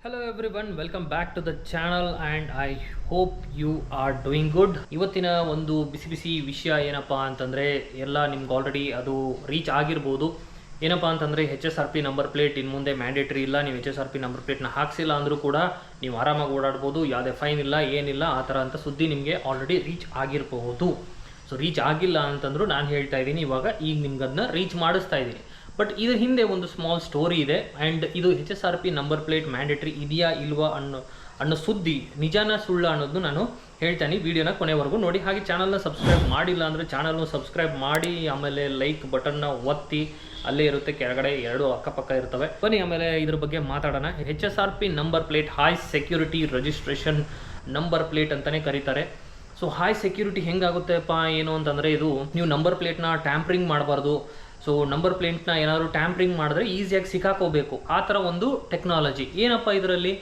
Hello everyone, welcome back to the channel and I hope you are doing good. ಇವತ್ತಿನ ಒಂದು ಬಿಸಿ ಬಿಸಿ ವಿಷಯ ಏನಪ್ಪಾ ಅಂತಂದರೆ ಎಲ್ಲ ನಿಮ್ಗೆ ಆಲ್ರೆಡಿ ಅದು ರೀಚ್ ಆಗಿರ್ಬೋದು. ಏನಪ್ಪಾ ಅಂತಂದರೆ HSRP ನಂಬರ್ ಪ್ಲೇಟ್ ಇನ್ನು ಮುಂದೆ ಮ್ಯಾಂಡೇಟ್ರಿ ಇಲ್ಲ. ನೀವು HSRP ನಂಬರ್ ಪ್ಲೇಟ್ನ ಹಾಕ್ಸಿಲ್ಲ ಅಂದರೂ ಕೂಡ ನೀವು ಆರಾಮಾಗಿ ಓಡಾಡ್ಬೋದು, ಯಾವುದೇ ಫೈನ್ ಇಲ್ಲ ಏನಿಲ್ಲ ಆ ಥರ ಅಂತ ಸುದ್ದಿ ನಿಮಗೆ ಆಲ್ರೆಡಿ ರೀಚ್ ಆಗಿರಬಹುದು. ಸೊ ರೀಚ್ ಆಗಿಲ್ಲ ಅಂತಂದರೂ ನಾನು ಹೇಳ್ತಾ ಇದ್ದೀನಿ, ಈಗ ನಿಮ್ಗೆ ಅದನ್ನ ರೀಚ್ ಮಾಡಿಸ್ತಾ ಇದ್ದೀನಿ. ಬಟ್ ಇದರ ಹಿಂದೆ ಒಂದು ಸ್ಮಾಲ್ ಸ್ಟೋರಿ ಇದೆ ಆ್ಯಂಡ್ ಇದು HSRP ನಂಬರ್ ಪ್ಲೇಟ್ ಮ್ಯಾಂಡೇಟ್ರಿ ಇದೆಯಾ ಇಲ್ವಾ ಅನ್ನೋ ಸುದ್ದಿ ನಿಜಾನ ಸುಳ್ಳ ಅನ್ನೋದನ್ನು ನಾನು ಹೇಳ್ತಾನೆ. ವಿಡಿಯೋನ ಕೊನೆವರೆಗೂ ನೋಡಿ. ಹಾಗೆ ಚಾನಲ್ನ ಸಬ್ಸ್ಕ್ರೈಬ್ ಮಾಡಿಲ್ಲ ಅಂದರೆ ಚಾನಲ್ನ ಸಬ್ಸ್ಕ್ರೈಬ್ ಮಾಡಿ, ಆಮೇಲೆ ಲೈಕ್ ಬಟನ್ನ ಒತ್ತಿ, ಅಲ್ಲೇ ಇರುತ್ತೆ ಕೆಳಗಡೆ ಎರಡು ಅಕ್ಕಪಕ್ಕ ಇರ್ತವೆ. ಬನ್ನಿ ಆಮೇಲೆ ಇದ್ರ ಬಗ್ಗೆ ಮಾತಾಡೋಣ. HSRP number plate high security registration number plate ಅಂತಲೇ ಕರೀತಾರೆ. ಸೊ ಹೈ ಸೆಕ್ಯೂರಿಟಿ ಹೆಂಗಾಗುತ್ತೆಪ್ಪ ಏನು ಅಂತಂದರೆ, ಇದು ನೀವು ನಂಬರ್ ಪ್ಲೇಟ್ನ ಟ್ಯಾಂಪ್ರಿಂಗ್ ಮಾಡಬಾರ್ದು. ಸೊ ನಂಬರ್ ಪ್ಲೇಟ್ನ ಏನಾದರೂ ಟ್ಯಾಂಪ್ರಿಂಗ್ ಮಾಡಿದ್ರೆ ಈಸಿಯಾಗಿ ಸಿಕ್ಕಾಕೋಬೇಕು, ಆ ಥರ ಒಂದು ಟೆಕ್ನಾಲಜಿ. ಏನಪ್ಪ ಇದರಲ್ಲಿ,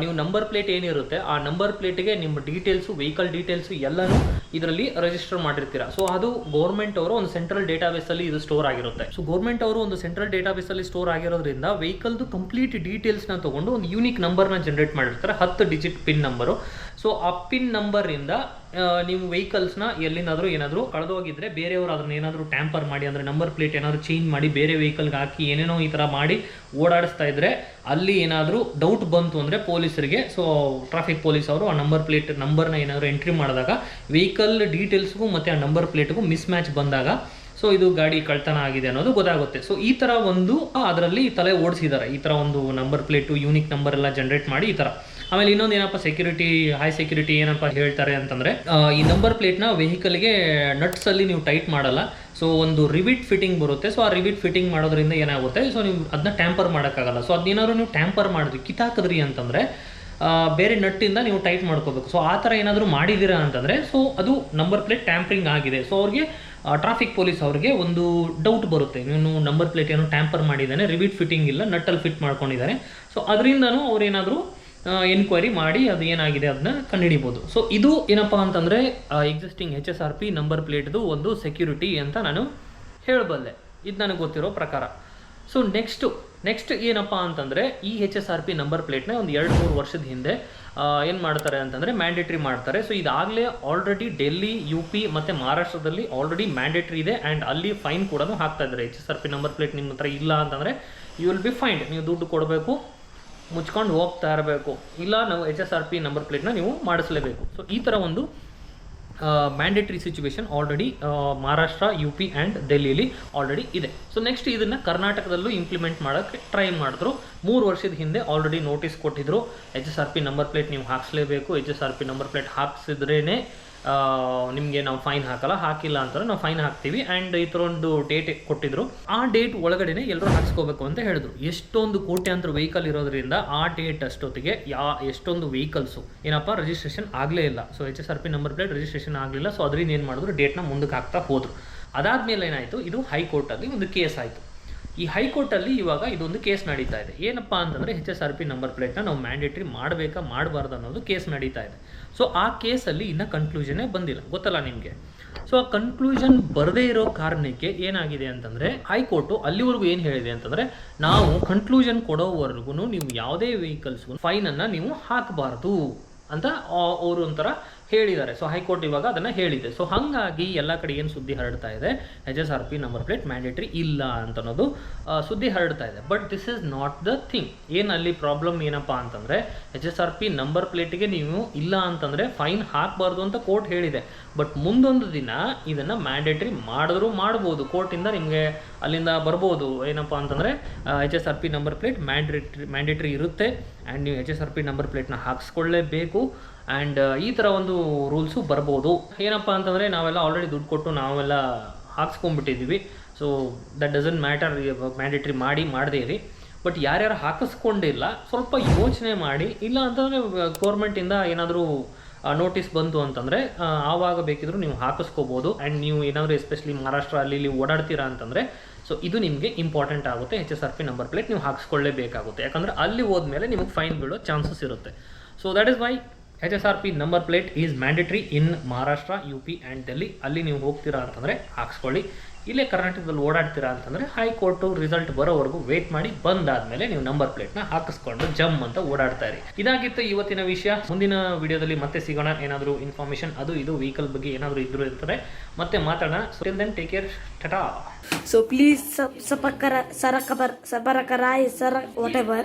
ನೀವು ನಂಬರ್ ಪ್ಲೇಟ್ ಏನಿರುತ್ತೆ ಆ ನಂಬರ್ ಪ್ಲೇಟಿಗೆ ನಿಮ್ಮ ಡೀಟೇಲ್ಸು, ವೆಹಿಕಲ್ ಡೀಟೇಲ್ಸು ಎಲ್ಲನೂ ಇದರಲ್ಲಿ ರಿಜಿಸ್ಟರ್ ಮಾಡಿರ್ತೀರ. ಸೊ ಅದು ಗೌರ್ಮೆಂಟ್ ಅವರು ಒಂದು ಸೆಂಟ್ರಲ್ ಡೇಟಾಬೇಸಲ್ಲಿ ಇದು ಸ್ಟೋರ್ ಆಗಿರುತ್ತೆ. ಸೊ ಗೌರ್ಮೆಂಟ್ ಅವರು ಒಂದು ಸೆಂಟ್ರಲ್ ಡೇಟಾಬೇಸಲ್ಲಿ ಸ್ಟೋರ್ ಆಗಿರೋದ್ರಿಂದ ವೆಹಿಕಲ್ದು ಕಂಪ್ಲೀಟ್ ಡೀಟೇಲ್ಸ್ನ ತೊಗೊಂಡು ಒಂದು ಯೂನಿಕ್ ನಂಬರ್ನ ಜನರೇಟ್ ಮಾಡಿರ್ತಾರೆ, 10 ಡಿಜಿಟ್ ಪಿನ್ ನಂಬರು. ಸೊ ಆ ಪಿನ್ ನಂಬರಿಂದ ನೀವು ವೆಹಿಕಲ್ಸ್ನ ಎಲ್ಲಿನಾದರೂ ಏನಾದರೂ ಕಳೆದೋಗಿದ್ರೆ, ಬೇರೆಯವರು ಅದನ್ನ ಏನಾದರೂ ಟ್ಯಾಂಪರ್ ಮಾಡಿ, ಅಂದರೆ ನಂಬರ್ ಪ್ಲೇಟ್ ಏನಾದರೂ ಚೇಂಜ್ ಮಾಡಿ ಬೇರೆ ವೆಹಿಕಲ್ಗೆ ಹಾಕಿ ಏನೇನೋ ಈ ಥರ ಮಾಡಿ ಓಡಾಡಿಸ್ತಾ ಇದ್ದರೆ, ಅಲ್ಲಿ ಏನಾದರೂ ಡೌಟ್ ಬಂತು ಅಂದರೆ ಪೊಲೀಸರಿಗೆ, ಸೊ ಟ್ರಾಫಿಕ್ ಪೊಲೀಸ್ ಅವರು ಆ ನಂಬರ್ ಪ್ಲೇಟ್ ನಂಬರ್ನ ಏನಾದರೂ ಎಂಟ್ರಿ ಮಾಡಿದಾಗ ವೆಹಿಕಲ್ ಡೀಟೇಲ್ಸ್ಗೂ ಮತ್ತು ಆ ನಂಬರ್ ಪ್ಲೇಟ್ಗೂ ಮಿಸ್ ಮ್ಯಾಚ್ ಬಂದಾಗ ಸೊ ಇದು ಗಾಡಿ ಕಳ್ತನ ಆಗಿದೆ ಅನ್ನೋದು ಗೊತ್ತಾಗುತ್ತೆ. ಸೊ ಈ ಥರ ಒಂದು ಅದರಲ್ಲಿ ತಲೆ ಓಡಿಸಿದ್ದಾರೆ, ಈ ಥರ ಒಂದು ನಂಬರ್ ಪ್ಲೇಟು ಯೂನಿಕ್ ನಂಬರ್ ಎಲ್ಲ ಜನರೇಟ್ ಮಾಡಿ ಈ ಥರ. ಆಮೇಲೆ ಇನ್ನೊಂದು ಏನಪ್ಪ ಸೆಕ್ಯೂರಿಟಿ, ಹೈ ಸೆಕ್ಯೂರಿಟಿ ಏನಪ್ಪ ಹೇಳ್ತಾರೆ ಅಂತಂದರೆ, ಈ ನಂಬರ್ ಪ್ಲೇಟ್ನ ವೆಹಿಕಲ್ಗೆ ನಟ್ಸಲ್ಲಿ ನೀವು ಟೈಟ್ ಮಾಡಲ್ಲ. ಸೊ ಒಂದು ರಿವಿಟ್ ಫಿಟ್ಟಿಂಗ್ ಬರುತ್ತೆ. ಸೊ ಆ ರಿವಿಟ್ ಫಿಟ್ಟಿಂಗ್ ಮಾಡೋದ್ರಿಂದ ಏನಾಗುತ್ತೆ, ಸೊ ನೀವು ಅದನ್ನ ಟ್ಯಾಂಪರ್ ಮಾಡೋಕ್ಕಾಗಲ್ಲ. ಸೊ ಅದನ್ನೇನಾದ್ರು ನೀವು ಟ್ಯಾಂಪರ್ ಮಾಡಿದ್ರಿ, ಕಿತ್ತಾಕಿದ್ರಿ ಅಂತಂದರೆ ಬೇರೆ ನಟ್ಟಿಂದ ನೀವು ಟೈಟ್ ಮಾಡ್ಕೋಬೇಕು. ಸೊ ಆ ಥರ ಏನಾದರೂ ಮಾಡಿದ್ದೀರಾ ಅಂತಂದರೆ ಸೊ ಅದು ನಂಬರ್ ಪ್ಲೇಟ್ ಟ್ಯಾಂಪರಿಂಗ್ ಆಗಿದೆ. ಸೊ ಅವ್ರಿಗೆ ಟ್ರಾಫಿಕ್ ಪೊಲೀಸ್ ಅವ್ರಿಗೆ ಒಂದು ಡೌಟ್ ಬರುತ್ತೆ, ನೀನು ನಂಬರ್ ಪ್ಲೇಟ್ ಏನೋ ಟ್ಯಾಂಪರ್ ಮಾಡಿದ್ದಾನೆ, ರಿವಿಟ್ ಫಿಟ್ಟಿಂಗ್ ಇಲ್ಲ, ನಟ್ಟಲ್ಲಿ ಫಿಟ್ ಮಾಡ್ಕೊಂಡಿದ್ದಾನೆ. ಸೊ ಅದರಿಂದನೂ ಅವ್ರೇನಾದರೂ ಎನ್ಕ್ವೈರಿ ಮಾಡಿ ಅದು ಏನಾಗಿದೆ ಅದನ್ನ ಕಂಡುಹಿಡಿಬೋದು. ಸೊ ಇದು ಏನಪ್ಪ ಅಂತಂದರೆ ಎಕ್ಸಿಸ್ಟಿಂಗ್ HSRP ನಂಬರ್ ಪ್ಲೇಟ್ದು ಒಂದು ಸೆಕ್ಯೂರಿಟಿ ಅಂತ ನಾನು ಹೇಳಬಲ್ಲೆ, ಇದು ನನಗೆ ಗೊತ್ತಿರೋ ಪ್ರಕಾರ. ಸೊ ನೆಕ್ಸ್ಟ್ ಏನಪ್ಪ ಅಂತಂದರೆ, ಈ HSRP ನಂಬರ್ ಪ್ಲೇಟ್ನ ಒಂದು 2-3 ವರ್ಷದ ಹಿಂದೆ ಏನು ಮಾಡ್ತಾರೆ ಅಂತಂದರೆ ಮ್ಯಾಂಡೇಟ್ರಿ ಮಾಡ್ತಾರೆ. ಸೊ ಇದಾಗಲೇ ಆಲ್ರೆಡಿ ಡೆಲ್ಲಿ, UP ಮತ್ತು ಮಹಾರಾಷ್ಟ್ರದಲ್ಲಿ ಆಲ್ರೆಡಿ ಮ್ಯಾಂಡೇಟ್ರಿ ಇದೆ ಆ್ಯಂಡ್ ಅಲ್ಲಿ ಫೈನ್ ಕೂಡ ಹಾಕ್ತಾ ಇದ್ದಾರೆ. HSRP ನಂಬರ್ ಪ್ಲೇಟ್ ನಿಮ್ಮ ಹತ್ರ ಇಲ್ಲ ಅಂತಂದರೆ ಯು ವಿಲ್ ಬಿ ಫೈನ್ಡ್, ನೀವು ದುಡ್ಡು ಕೊಡಬೇಕು, ಮುಚ್ಕೊಂಡು ಹೋಗ್ತಾ ಇರಬೇಕು, ಇಲ್ಲ ನಾವು HSRP ನಂಬರ್ ಪ್ಲೇಟ್ನ ನೀವು ಮಾಡಿಸಲೇಬೇಕು. ಸೊ ಈ ಥರ ಒಂದು mandatory situation already Maharashtra, UP and ಡೆಲ್ಲಿಲಿ ಆಲ್ರೆಡಿ ಇದೆ. ಸೊ ನೆಕ್ಸ್ಟ್ ಇದನ್ನು ಕರ್ನಾಟಕದಲ್ಲೂ ಇಂಪ್ಲಿಮೆಂಟ್ ಮಾಡೋಕ್ಕೆ ಟ್ರೈ ಮಾಡಿದ್ರು. 3 ವರ್ಷದ ಹಿಂದೆ ಆಲ್ರೆಡಿ ನೋಟಿಸ್ ಕೊಟ್ಟಿದ್ರು, HSRP ನಂಬರ್ ಪ್ಲೇಟ್ ನೀವು ಹಾಕ್ಸ್ಲೇಬೇಕು, HSRP ನಂಬರ್ ಪ್ಲೇಟ್ ಹಾಕ್ಸಿದ್ರೇ ನಿಮಗೆ ನಾವು ಫೈನ್ ಹಾಕಲ್ಲ, ಹಾಕಿಲ್ಲ ಅಂತಂದರೆ ನಾವು ಫೈನ್ ಹಾಕ್ತೀವಿ. ಆ್ಯಂಡ್ ಈ ಥರ ಒಂದು ಡೇಟ್ ಕೊಟ್ಟಿದ್ರು, ಆ ಡೇಟ್ ಒಳಗಡೆ ಎಲ್ಲರೂ ಹಾಕ್ಸ್ಕೋಬೇಕು ಅಂತ ಹೇಳಿದ್ರು. ಎಷ್ಟೊಂದು ಕೋಟ್ಯಾಂತರ ವೆಹಿಕಲ್ ಇರೋದ್ರಿಂದ ಆ ಡೇಟ್ ಅಷ್ಟೊತ್ತಿಗೆ ಎಷ್ಟೊಂದು ವೆಹಿಕಲ್ಸು ಏನಪ್ಪ ರಿಜಿಸ್ಟ್ರೇಷನ್ ಆಗಲೇ ಇಲ್ಲ. So HSRP number plate registration ಆಗಲಿಲ್ಲ. ಸೊ ಅದರಿಂದ ಏನು ಮಾಡಿದ್ರು, ಡೇಟ್ನ ಮುಂದಕ್ಕೆ ಹಾಕ್ತಾ ಹೋದರು. ಅದಾದಮೇಲೆ ಏನಾಯಿತು, ಇದು ಹೈಕೋರ್ಟಲ್ಲಿ ಒಂದು ಕೇಸ್ ಆಯಿತು. ಈ ಹೈಕೋರ್ಟಲ್ಲಿ ಇವಾಗ ಇದೊಂದು ಕೇಸ್ ನಡೀತಾ ಇದೆ. ಏನಪ್ಪ ಅಂತಂದರೆ HSRP ನಂಬರ್ ಪ್ಲೇಟ್ನ ನಾವು ಮ್ಯಾಂಡೇಟ್ರಿ ಮಾಡಬೇಕಾ ಮಾಡಬಾರ್ದು ಅನ್ನೋದು ಕೇಸ್ ನಡೀತಾ ಇದೆ. ಸೊ ಆ ಕೇಸಲ್ಲಿ ಇನ್ನೂ ಕನ್ಕ್ಲೂಷನ್ನೇ ಬಂದಿಲ್ಲ, ಗೊತ್ತಲ್ಲ ನಿಮಗೆ. ಸೊ ಆ ಕನ್ಕ್ಲೂಷನ್ ಬರದೇ ಇರೋ ಕಾರಣಕ್ಕೆ ಏನಾಗಿದೆ ಅಂತಂದರೆ, ಹೈಕೋರ್ಟು ಅಲ್ಲಿವರೆಗೂ ಏನು ಹೇಳಿದೆ ಅಂತಂದರೆ, ನಾವು ಕನ್ಕ್ಲೂಷನ್ ಕೊಡೋವರೆಗೂ ನೀವು ಯಾವುದೇ ವೆಹಿಕಲ್ಸ್ಗೂ ಫೈನನ್ನು ನೀವು ಹಾಕಬಾರ್ದು ಅಂತ ಅವರು ಒಂಥರ ಹೇಳಿದ್ದಾರೆ. ಸೊ ಹೈಕೋರ್ಟ್ ಇವಾಗ ಅದನ್ನು ಹೇಳಿದೆ. ಸೊ ಹಾಗಾಗಿ ಎಲ್ಲ ಕಡೆ ಏನು ಸುದ್ದಿ ಹರಡ್ತಾ ಇದೆ, HSRP ನಂಬರ್ ಪ್ಲೇಟ್ ಮ್ಯಾಂಡೇಟ್ರಿ ಇಲ್ಲ ಅಂತ ಅನ್ನೋದು ಸುದ್ದಿ ಹರಡ್ತಾ ಇದೆ. But this is not the thing. ಏನಲ್ಲಿ ಪ್ರಾಬ್ಲಮ್ ಏನಪ್ಪ ಅಂತಂದರೆ, HSRP ನಂಬರ್ ಪ್ಲೇಟಿಗೆ ನೀವು ಇಲ್ಲ ಅಂತಂದರೆ ಫೈನ್ ಹಾಕಬಾರ್ದು ಅಂತ ಕೋರ್ಟ್ ಹೇಳಿದೆ. ಬಟ್ ಮುಂದೊಂದು ದಿನ ಇದನ್ನು ಮ್ಯಾಂಡೇಟ್ರಿ ಮಾಡಿದ್ರೂ ಮಾಡ್ಬೋದು, ಕೋರ್ಟಿಂದ ನಿಮಗೆ ಅಲ್ಲಿಂದ ಬರ್ಬೋದು. ಏನಪ್ಪ ಅಂತಂದರೆ HSRP ನಂಬರ್ ಪ್ಲೇಟ್ ಮ್ಯಾಂಡೇಟ್ರಿ ಇರುತ್ತೆ ಆ್ಯಂಡ್ ನೀವು HSRP ನಂಬರ್ ಪ್ಲೇಟ್ನ ಹಾಕ್ಸ್ಕೊಳ್ಳೇಬೇಕು ಆ್ಯಂಡ್ ಈ ಥರ ಒಂದು ರೂಲ್ಸು ಬರ್ಬೋದು. ಏನಪ್ಪ ಅಂತಂದರೆ, ನಾವೆಲ್ಲ ಆಲ್ರೆಡಿ ದುಡ್ಡು ಕೊಟ್ಟು ನಾವೆಲ್ಲ ಹಾಕ್ಸ್ಕೊಂಡ್ಬಿಟ್ಟಿದ್ದೀವಿ. So that doesn't matter, mandatory ಮಾಡದೇ ಇರಿ. ಬಟ್ ಯಾರ್ಯಾರು ಹಾಕಿಸ್ಕೊಂಡಿಲ್ಲ ಸ್ವಲ್ಪ ಯೋಚನೆ ಮಾಡಿ, ಇಲ್ಲ ಅಂತಂದರೆ ಗೌರ್ಮೆಂಟಿಂದ ಏನಾದರೂ ನೋಟಿಸ್ ಬಂತು ಅಂತಂದರೆ ಆವಾಗ ಬೇಕಿದ್ರೂ ನೀವು ಹಾಕಿಸ್ಕೋಬೋದು. ಆ್ಯಂಡ್ ನೀವು ಏನಾದರೂ ಎಸ್ಪೆಷಲಿ ಮಹಾರಾಷ್ಟ್ರ ಅಲ್ಲಿ ಓಡಾಡ್ತೀರಾ ಅಂತಂದರೆ ಸೊ ಇದು ನಿಮಗೆ ಇಂಪಾರ್ಟೆಂಟ್ ಆಗುತ್ತೆ. HSRP ನಂಬರ್ ಪ್ಲೇಟ್ ನೀವು ಹಾಕ್ಸ್ಕೊಳ್ಳೇಬೇಕಾಗುತ್ತೆ, ಯಾಕಂದರೆ ಅಲ್ಲಿ ಹೋದ್ಮೇಲೆ ನಿಮಗೆ ಫೈನ್ ಬೀಳೋ ಚಾನ್ಸಸ್ ಇರುತ್ತೆ. So that is why HSRP number plate is mandatory in Maharashtra, UP and Delhi. ಅಲ್ಲಿ ನೀವು ಹೋಗ್ತೀರಾ ಅಂತಂದರೆ ಹಾಕ್ಸ್ಕೊಳ್ಳಿ. ಇಲ್ಲೇ ಕರ್ನಾಟಕದಲ್ಲಿ ಓಡಾಡ್ತೀರಾ ಅಂತಂದರೆ ಹೈಕೋರ್ಟು ರಿಸಲ್ಟ್ ಬರೋವರೆಗೂ ವೇಟ್ ಮಾಡಿ, ಬಂದಾದ್ಮೇಲೆ ನೀವು ನಂಬರ್ ಪ್ಲೇಟ್ನ ಹಾಕಿಸ್ಕೊಂಡು ಜಮ್ ಅಂತ ಓಡಾಡ್ತಾ ಇರಿ. ಇದಾಗಿತ್ತು ಇವತ್ತಿನ ವಿಷಯ. ಮುಂದಿನ ವಿಡಿಯೋದಲ್ಲಿ ಮತ್ತೆ ಸಿಗೋಣ. ಏನಾದರೂ ಇನ್ಫಾರ್ಮೇಷನ್ ಅದು ಇದು ವೆಹಿಕಲ್ ಬಗ್ಗೆ ಏನಾದರೂ ಇದ್ರು ಇರ್ತಾರೆ ಮತ್ತೆ ಮಾತಾಡೋಣ. So till then take care, tata. So please subscribe, whatever.